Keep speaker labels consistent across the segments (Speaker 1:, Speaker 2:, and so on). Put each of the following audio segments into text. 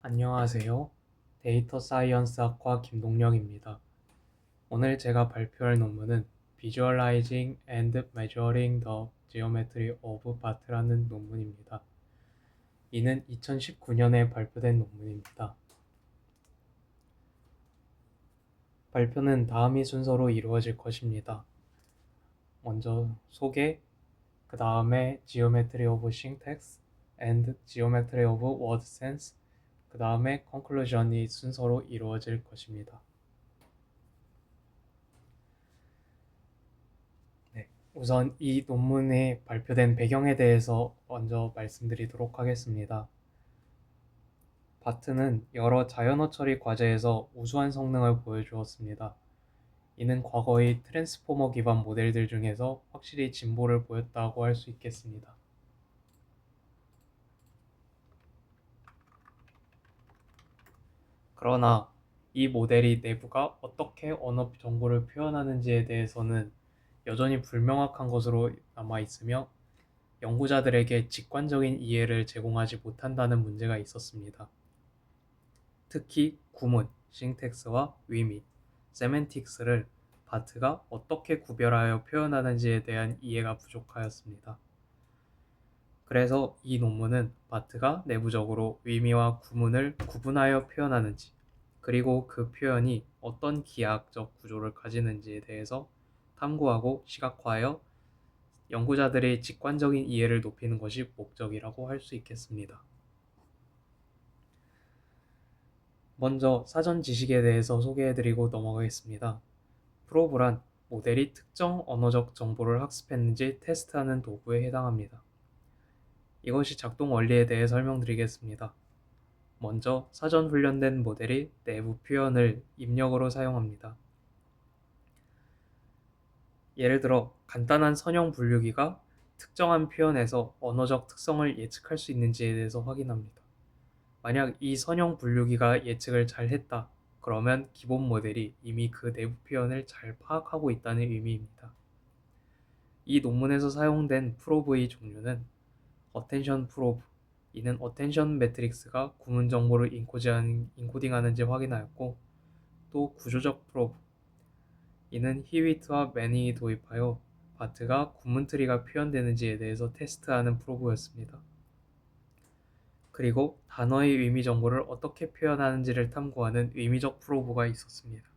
Speaker 1: 안녕하세요. 데이터 사이언스 학과 김동령입니다. 오늘 제가 발표할 논문은 Visualizing and Measuring the Geometry of Path라는 논문입니다. 이는 2019년에 발표된 논문입니다. 발표는 다음이 순서로 이루어질 것입니다. 먼저 소개, 그 다음에 Geometry of Syntax and Geometry of Word Sense, 그 다음에 Conclusion이 순서로 이루어질 것입니다. 네, 우선 이 논문에 발표된 배경에 대해서 먼저 말씀드리도록 하겠습니다. 바트는 여러 자연어 처리 과제에서 우수한 성능을 보여주었습니다. 이는 과거의 트랜스포머 기반 모델들 중에서 확실히 진보를 보였다고 할 수 있겠습니다. 그러나 이 모델이 내부가 어떻게 언어 정보를 표현하는지에 대해서는 여전히 불명확한 것으로 남아있으며 연구자들에게 직관적인 이해를 제공하지 못한다는 문제가 있었습니다. 특히 구문, 싱텍스와 의미, 세멘틱스를 바트가 어떻게 구별하여 표현하는지에 대한 이해가 부족하였습니다. 그래서 이 논문은 바트가 내부적으로 의미와 구문을 구분하여 표현하는지, 그리고 그 표현이 어떤 기하학적 구조를 가지는지에 대해서 탐구하고 시각화하여 연구자들의 직관적인 이해를 높이는 것이 목적이라고 할 수 있겠습니다. 먼저 사전 지식에 대해서 소개해드리고 넘어가겠습니다. 프로브란 모델이 특정 언어적 정보를 학습했는지 테스트하는 도구에 해당합니다. 이것이 작동 원리에 대해 설명드리겠습니다. 먼저 사전 훈련된 모델이 내부 표현을 입력으로 사용합니다. 예를 들어 간단한 선형 분류기가 특정한 표현에서 언어적 특성을 예측할 수 있는지에 대해서 확인합니다. 만약 이 선형 분류기가 예측을 잘 했다, 그러면 기본 모델이 이미 그 내부 표현을 잘 파악하고 있다는 의미입니다. 이 논문에서 사용된 프로브의 종류는 어텐션 프로브, 이는 어텐션 매트릭스가 구문 정보를 인코딩하는지 확인하였고, 또 구조적 프로브, 이는 히위트와 매닝이 도입하여 바트가 구문 트리가 표현되는지에 대해서 테스트하는 프로브였습니다. 그리고 단어의 의미 정보를 어떻게 표현하는지를 탐구하는 의미적 프로브가 있었습니다.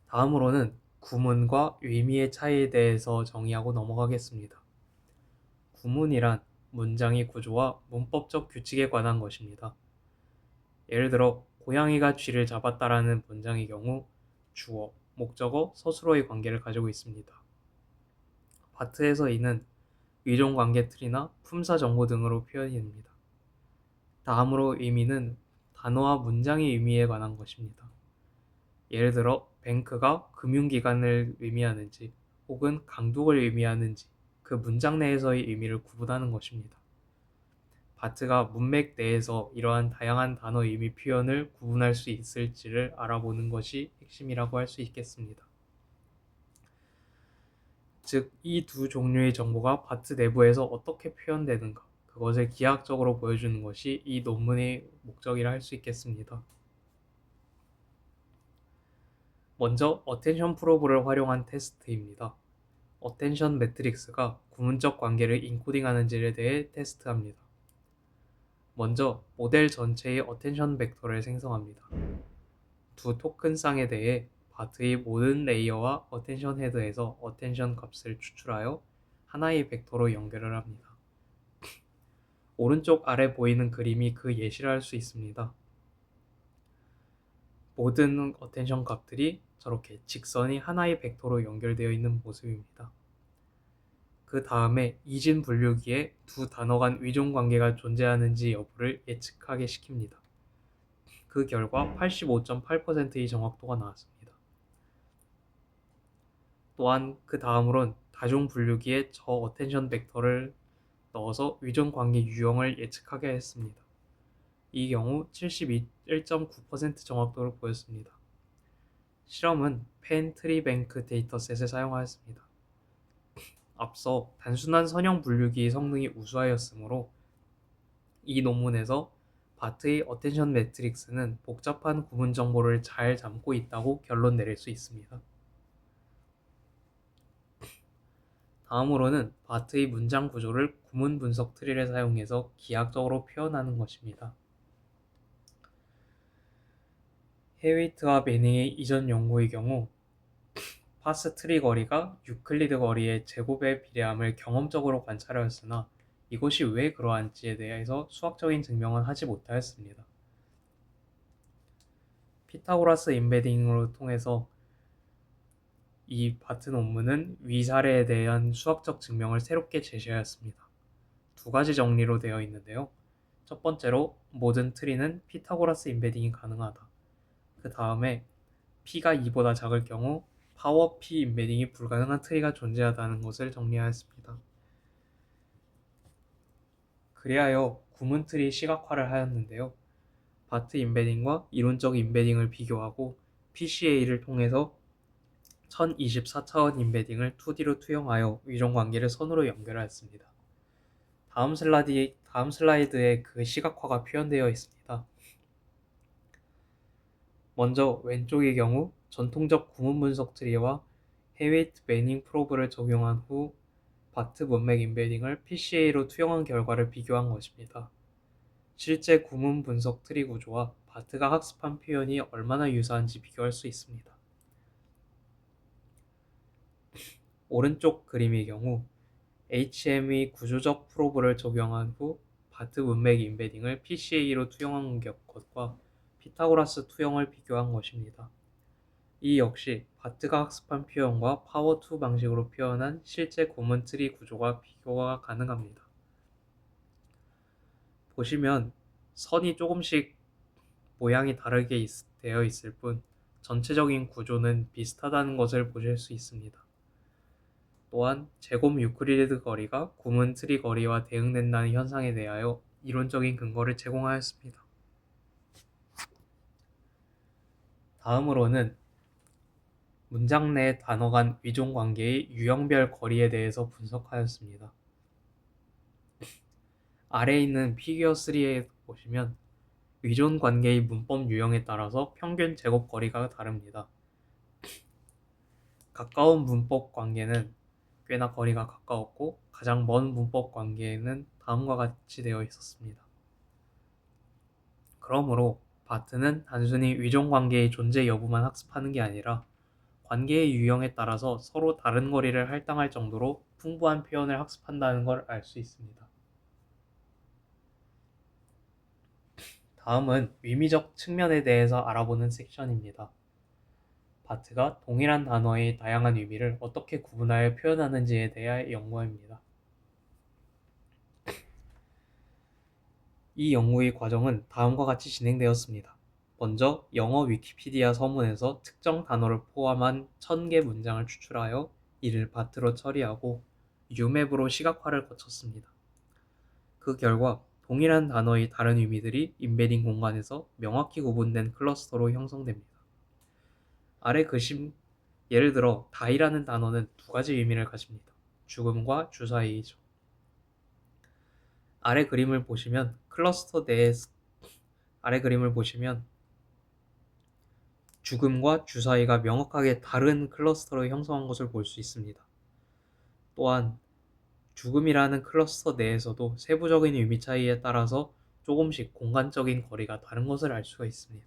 Speaker 1: 다음으로는 구문과 의미의 차이에 대해서 정의하고 넘어가겠습니다. 구문이란 문장의 구조와 문법적 규칙에 관한 것입니다. 예를 들어 고양이가 쥐를 잡았다라는 문장의 경우 주어, 목적어, 서술어의 관계를 가지고 있습니다. 바트에서 이는 의존관계 트리나 품사 정보 등으로 표현이 됩니다. 다음으로 의미는 단어와 문장의 의미에 관한 것입니다. 예를 들어 뱅크가 금융기관을 의미하는지 혹은 강독을 의미하는지 그 문장 내에서의 의미를 구분하는 것입니다. 바트가 문맥 내에서 이러한 다양한 단어 의미 표현을 구분할 수 있을지를 알아보는 것이 핵심이라고 할 수 있겠습니다. 즉, 이 두 종류의 정보가 바트 내부에서 어떻게 표현되는가, 그것을 기하학적으로 보여주는 것이 이 논문의 목적이라 할 수 있겠습니다. 먼저 어텐션 프로브를 활용한 테스트입니다. 어텐션 매트릭스가 구문적 관계를 인코딩하는지에 대해 테스트합니다. 먼저 모델 전체의 어텐션 벡터를 생성합니다. 두 토큰 쌍에 대해 바트의 모든 레이어와 어텐션 헤드에서 어텐션 값을 추출하여 하나의 벡터로 연결을 합니다. 오른쪽 아래 보이는 그림이 그 예시를 할 수 있습니다. 모든 어텐션 값들이 저렇게 직선이 하나의 벡터로 연결되어 있는 모습입니다. 그 다음에 이진 분류기에 두 단어 간 의존 관계가 존재하는지 여부를 예측하게 시킵니다. 그 결과 85.8%의 정확도가 나왔습니다. 또한 그 다음으론 다중 분류기에 저 어텐션 벡터를 넣어서 의존 관계 유형을 예측하게 했습니다. 이 경우 71.9% 정확도를 보였습니다. 실험은 펜 트리뱅크 데이터셋을 사용하였습니다. 앞서 단순한 선형 분류기의 성능이 우수하였으므로 이 논문에서 바트의 어텐션 매트릭스는 복잡한 구문 정보를 잘 담고 있다고 결론 내릴 수 있습니다. 다음으로는 바트의 문장 구조를 구문 분석 트리를 사용해서 기하학적으로 표현하는 것입니다. 헤위트와 매닝의 이전 연구의 경우 파스 트리 거리가 유클리드 거리의 제곱에 비례함을 경험적으로 관찰하였으나 이것이 왜 그러한지에 대해서 수학적인 증명은 하지 못하였습니다. 피타고라스 임베딩으로 통해서 이 바트 논문은 위 사례에 대한 수학적 증명을 새롭게 제시하였습니다. 두 가지 정리로 되어 있는데요. 첫 번째로 모든 트리는 피타고라스 임베딩이 가능하다. 그 다음에 p가 2보다 작을 경우 파워 p 임베딩이 불가능한 트리가 존재하다는 것을 정리하였습니다. 그리하여 구문 트리 시각화를 하였는데요. 바트 임베딩과 이론적 임베딩을 비교하고 PCA를 통해서 1024차원 임베딩을 2D로 투영하여 위종 관계를 선으로 연결하였습니다. 다음 슬라이드에 그 시각화가 표현되어 있습니다. 먼저 왼쪽의 경우 전통적 구문 분석 트리와 헤웨이트 매닝 프로브를 적용한 후 바트 문맥 임베딩을 PCA로 투영한 결과를 비교한 것입니다. 실제 구문 분석 트리 구조와 바트가 학습한 표현이 얼마나 유사한지 비교할 수 있습니다. 오른쪽 그림의 경우 HM의 구조적 프로브를 적용한 후 바트 문맥 임베딩을 PCA로 투영한 것과 피타고라스 투영을 비교한 것입니다. 이 역시 바트가 학습한 표현과 파워2 방식으로 표현한 실제 구문 트리 구조가 비교가 가능합니다. 보시면 선이 조금씩 모양이 다르게 되어 있을 뿐 전체적인 구조는 비슷하다는 것을 보실 수 있습니다. 또한 제곱 유클리드 거리가 구문 트리 거리와 대응된다는 현상에 대하여 이론적인 근거를 제공하였습니다. 다음으로는 문장 내 단어 간 위종 관계의 유형별 거리에 대해서 분석하였습니다. 아래에 있는 피규어 3에 보시면 위존 관계의 문법 유형에 따라서 평균 제곱 거리가 다릅니다. 가까운 문법 관계는 꽤나 거리가 가까웠고 가장 먼 문법 관계에는 다음과 같이 되어 있었습니다. 그러므로 바트는 단순히 위종 관계의 존재 여부만 학습하는 게 아니라 관계의 유형에 따라서 서로 다른 거리를 할당할 정도로 풍부한 표현을 학습한다는 걸 알 수 있습니다. 다음은 의미적 측면에 대해서 알아보는 섹션입니다. 바트가 동일한 단어의 다양한 의미를 어떻게 구분하여 표현하는지에 대해 연구합니다. 이 연구의 과정은 다음과 같이 진행되었습니다. 먼저 영어 위키피디아 서문에서 특정 단어를 포함한 1000개 문장을 추출하여 이를 바트로 처리하고 유맵으로 시각화를 거쳤습니다. 그 결과 동일한 단어의 다른 의미들이 임베딩 공간에서 명확히 구분된 클러스터로 형성됩니다. 아래 그심 예를 들어 die라는 단어는 두 가지 의미를 가집니다. 죽음과 주사위이죠. 아래 그림을 보시면 죽음과 주사위가 명확하게 다른 클러스터로 형성한 것을 볼 수 있습니다. 또한 죽음이라는 클러스터 내에서도 세부적인 의미 차이에 따라서 조금씩 공간적인 거리가 다른 것을 알 수가 있습니다.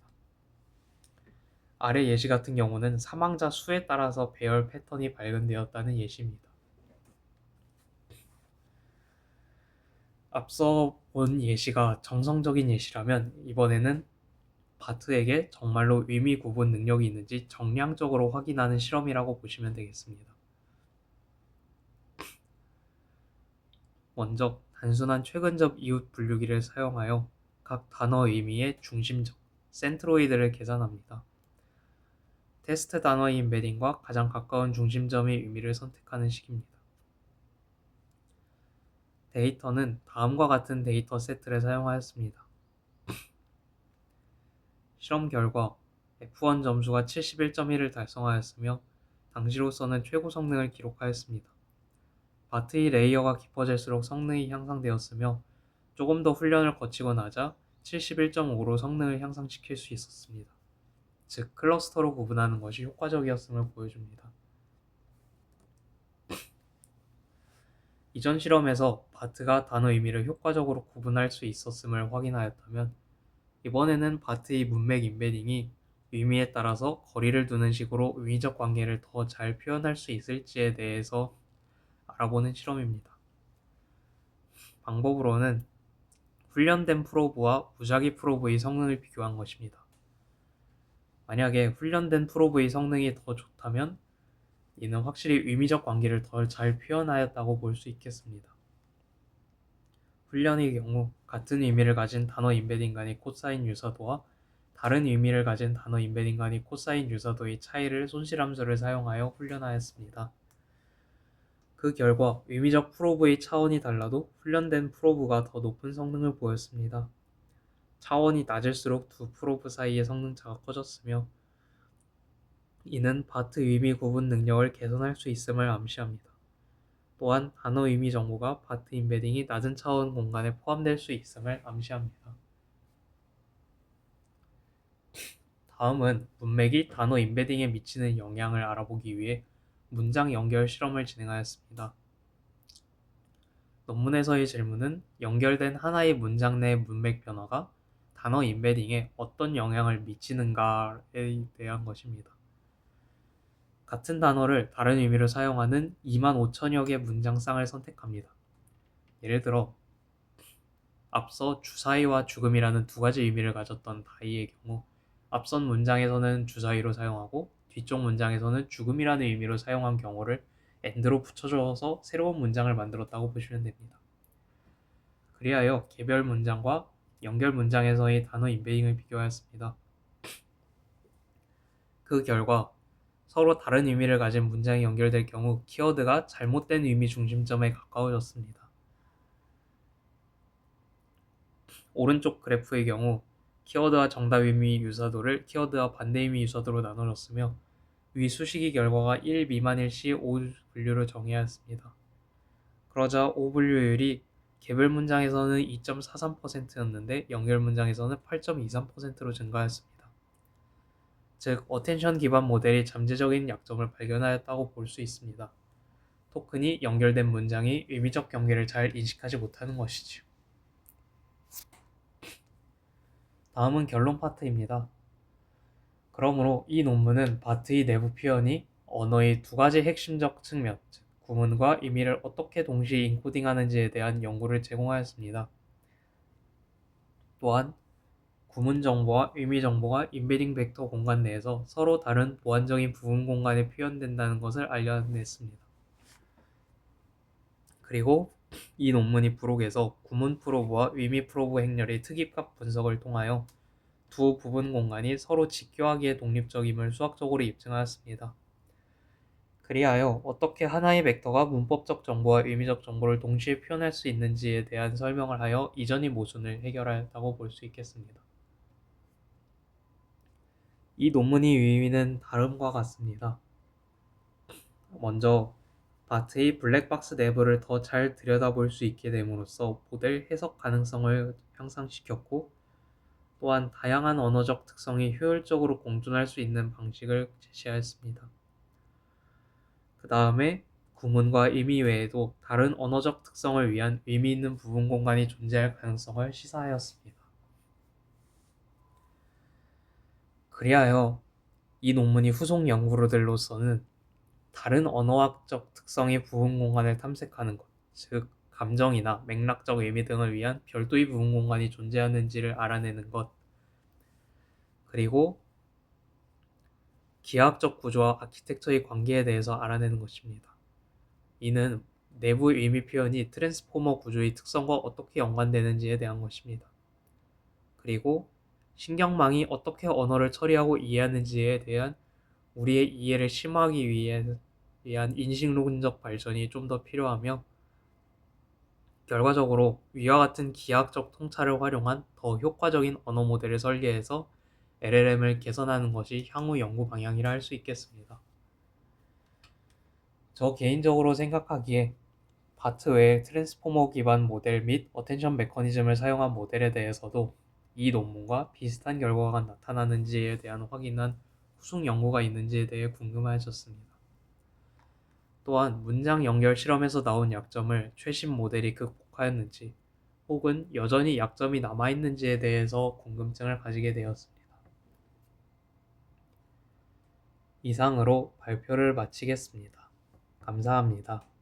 Speaker 1: 아래 예시 같은 경우는 사망자 수에 따라서 배열 패턴이 발견되었다는 예시입니다. 앞서 본 예시가 정성적인 예시라면 이번에는 바트에게 정말로 의미 구분 능력이 있는지 정량적으로 확인하는 실험이라고 보시면 되겠습니다. 먼저 단순한 최근접 이웃 분류기를 사용하여 각 단어 의미의 중심적, 센트로이드를 계산합니다. 테스트 단어의 임베딩과 가장 가까운 중심점의 의미를 선택하는 식입니다. 데이터는 다음과 같은 데이터 세트를 사용하였습니다. 실험 결과 F1 점수가 71.1을 달성하였으며 당시로서는 최고 성능을 기록하였습니다. 바트의 레이어가 깊어질수록 성능이 향상되었으며 조금 더 훈련을 거치고 나자 71.5로 성능을 향상시킬 수 있었습니다. 즉, 클러스터로 구분하는 것이 효과적이었음을 보여줍니다. 이전 실험에서 바트가 단어 의미를 효과적으로 구분할 수 있었음을 확인하였다면, 이번에는 바트의 문맥 임베딩이 의미에 따라서 거리를 두는 식으로 의미적 관계를 더 잘 표현할 수 있을지에 대해서 알아보는 실험입니다. 방법으로는 훈련된 프로브와 무작위 프로브의 성능을 비교한 것입니다. 만약에 훈련된 프로브의 성능이 더 좋다면 이는 확실히 의미적 관계를 더 잘 표현하였다고 볼 수 있겠습니다. 훈련의 경우 같은 의미를 가진 단어 임베딩 간의 코사인 유사도와 다른 의미를 가진 단어 임베딩 간의 코사인 유사도의 차이를 손실함수를 사용하여 훈련하였습니다. 그 결과 의미적 프로브의 차원이 달라도 훈련된 프로브가 더 높은 성능을 보였습니다. 차원이 낮을수록 두 프로브 사이의 성능차가 커졌으며, 이는 바트 의미 구분 능력을 개선할 수 있음을 암시합니다. 또한 단어 의미 정보가 바트 임베딩이 낮은 차원 공간에 포함될 수 있음을 암시합니다. 다음은 문맥이 단어 임베딩에 미치는 영향을 알아보기 위해 문장 연결 실험을 진행하였습니다. 논문에서의 질문은 연결된 하나의 문장 내 문맥 변화가 단어 임베딩에 어떤 영향을 미치는가에 대한 것입니다. 같은 단어를 다른 의미로 사용하는 25,000여 개 문장쌍을 선택합니다. 예를 들어 앞서 주사위와 죽음이라는 두 가지 의미를 가졌던 다이의 경우, 앞선 문장에서는 주사위로 사용하고 뒤쪽 문장에서는 죽음이라는 의미로 사용한 경우를 AND로 붙여줘서 새로운 문장을 만들었다고 보시면 됩니다. 그리하여 개별 문장과 연결 문장에서의 단어 임베딩을 비교하였습니다. 그 결과 서로 다른 의미를 가진 문장이 연결될 경우 키워드가 잘못된 의미 중심점에 가까워졌습니다. 오른쪽 그래프의 경우 키워드와 정답 의미 유사도를 키워드와 반대 의미 유사도로 나눠줬으며, 위 수식의 결과가 1 미만일 시 O분류를 정의하였습니다. 그러자 O분류율이 개별 문장에서는 2.43%였는데 연결 문장에서는 8.23%로 증가하였습니다. 즉, 어텐션 기반 모델이 잠재적인 약점을 발견하였다고 볼 수 있습니다. 토큰이 연결된 문장이 의미적 경계를 잘 인식하지 못하는 것이지요. 다음은 결론 파트입니다. 그러므로 이 논문은 바트의 내부 표현이 언어의 두 가지 핵심적 측면, 즉 구문과 의미를 어떻게 동시에 인코딩하는지에 대한 연구를 제공하였습니다. 또한 구문 정보와 의미 정보가 임베딩 벡터 공간 내에서 서로 다른 보완적인 부분 공간에 표현된다는 것을 알려냈습니다. 그리고 이 논문이 부록에서 구문 프로브와 의미 프로브 행렬의 특이값 분석을 통하여 두 부분 공간이 서로 직교하기에 독립적임을 수학적으로 입증하였습니다. 그리하여 어떻게 하나의 벡터가 문법적 정보와 의미적 정보를 동시에 표현할 수 있는지에 대한 설명을 하여 이전의 모순을 해결하였다고 볼 수 있겠습니다. 이 논문의 의미는 다음과 같습니다. 먼저 바트의 블랙박스 내부를 더 잘 들여다볼 수 있게 됨으로써 모델 해석 가능성을 향상시켰고, 또한 다양한 언어적 특성이 효율적으로 공존할 수 있는 방식을 제시하였습니다. 그 다음에 구문과 의미 외에도 다른 언어적 특성을 위한 의미 있는 부분 공간이 존재할 가능성을 시사하였습니다. 그리하여 이 논문이 후속 연구들로서는 다른 언어학적 특성의 부분 공간을 탐색하는 것, 즉 감정이나 맥락적 의미 등을 위한 별도의 부분 공간이 존재하는지를 알아내는 것, 그리고 기하학적 구조와 아키텍처의 관계에 대해서 알아내는 것입니다. 이는 내부 의미 표현이 트랜스포머 구조의 특성과 어떻게 연관되는지에 대한 것입니다. 그리고 신경망이 어떻게 언어를 처리하고 이해하는지에 대한 우리의 이해를 심화하기 위한 인식론적 발전이 좀 더 필요하며, 결과적으로 위와 같은 기하학적 통찰을 활용한 더 효과적인 언어 모델을 설계해서 LLM을 개선하는 것이 향후 연구 방향이라 할 수 있겠습니다. 저 개인적으로 생각하기에 바트 외의 트랜스포머 기반 모델 및 어텐션 메커니즘을 사용한 모델에 대해서도 이 논문과 비슷한 결과가 나타나는지에 대한 확인한 후속 연구가 있는지에 대해 궁금해졌습니다. 또한 문장 연결 실험에서 나온 약점을 최신 모델이 극복하였는지 혹은 여전히 약점이 남아있는지에 대해서 궁금증을 가지게 되었습니다. 이상으로 발표를 마치겠습니다. 감사합니다.